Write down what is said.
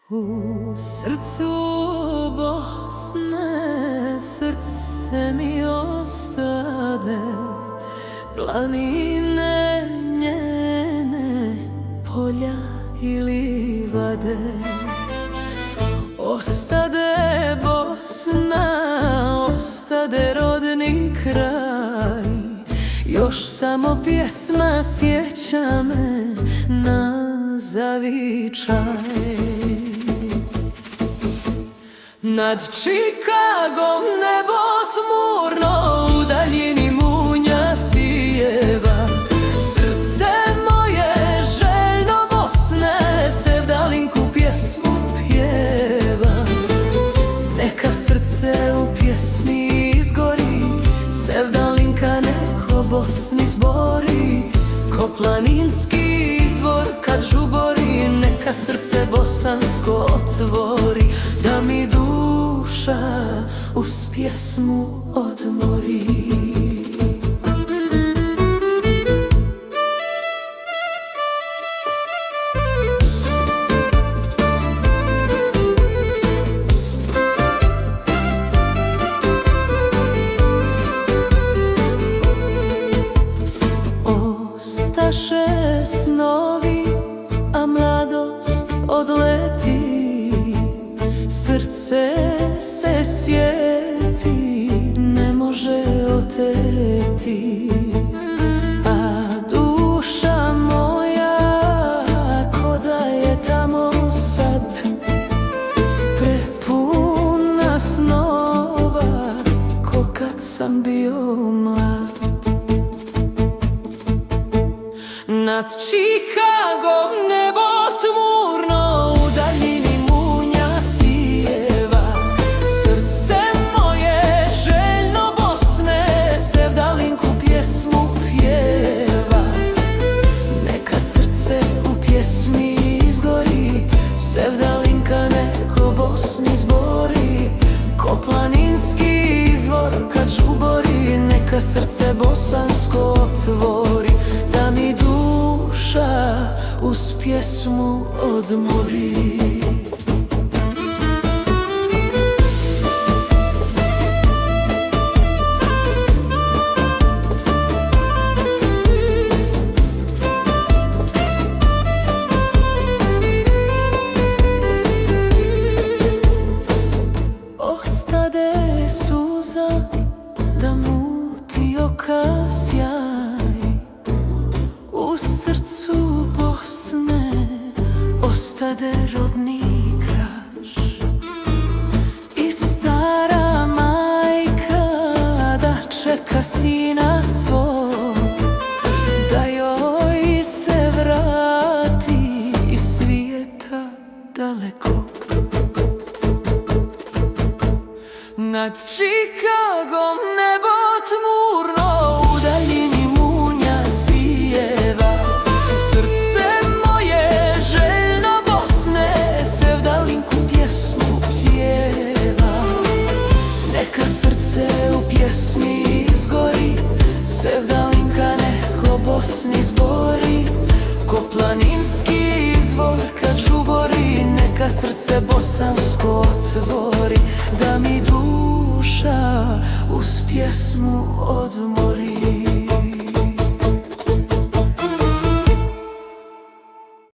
U srcu Bosne srce mi ostade, planine njene, polja i livade. Ostade Bosna, ostade rodni kraj, još samo pjesma sjeća me na zavičaj. Nad Čikagom nebo tmurno, u daljini munja sijeva. Srce moje željno Bosne, sevdalinku pjesmu pjeva. Neka srce u pjesmi izgori, sevdalinka neko Bosni zbori. Ko planinski izvor kad žubori, neka srce bosansko otvori, da mi duša uz pjesmu odmori. Ostaše snovi, a mladost odleti, srce se sjeti, ne može oteti. A duša moja ko da je tamo sad, prepuna snova ko kad sam bio mlad. Nad Čikagom nebo tmurno, u daljini munja sijeva. Srce moje željno Bosne, sevdalinku pjesmu pjeva. Neka srce u pjesmi izgori, sevdalinka neko Bosni zbori. Ko planinski izvor kad žubori, neka srce bosansko otvori, da mi duša uz pjesmu odmori. Ostade suza da muti oka sjaj, u srcu Bosne ostade rodni kraš. I stara majka da čeka sina svog, da joj se vrati iz svijeta dalekog. Nad Čikagom nebo tmurno, u daljini munja sijeva. Srce moje željno Bosne, sevdalinku pjesmu pjeva. Neka srce u pjesmi izgori, sevdalinka neko Bosni zbori. Ko planinski izvor kad žubori, neka srce bosansko otvori, da mi duša uz pjesmu odmori.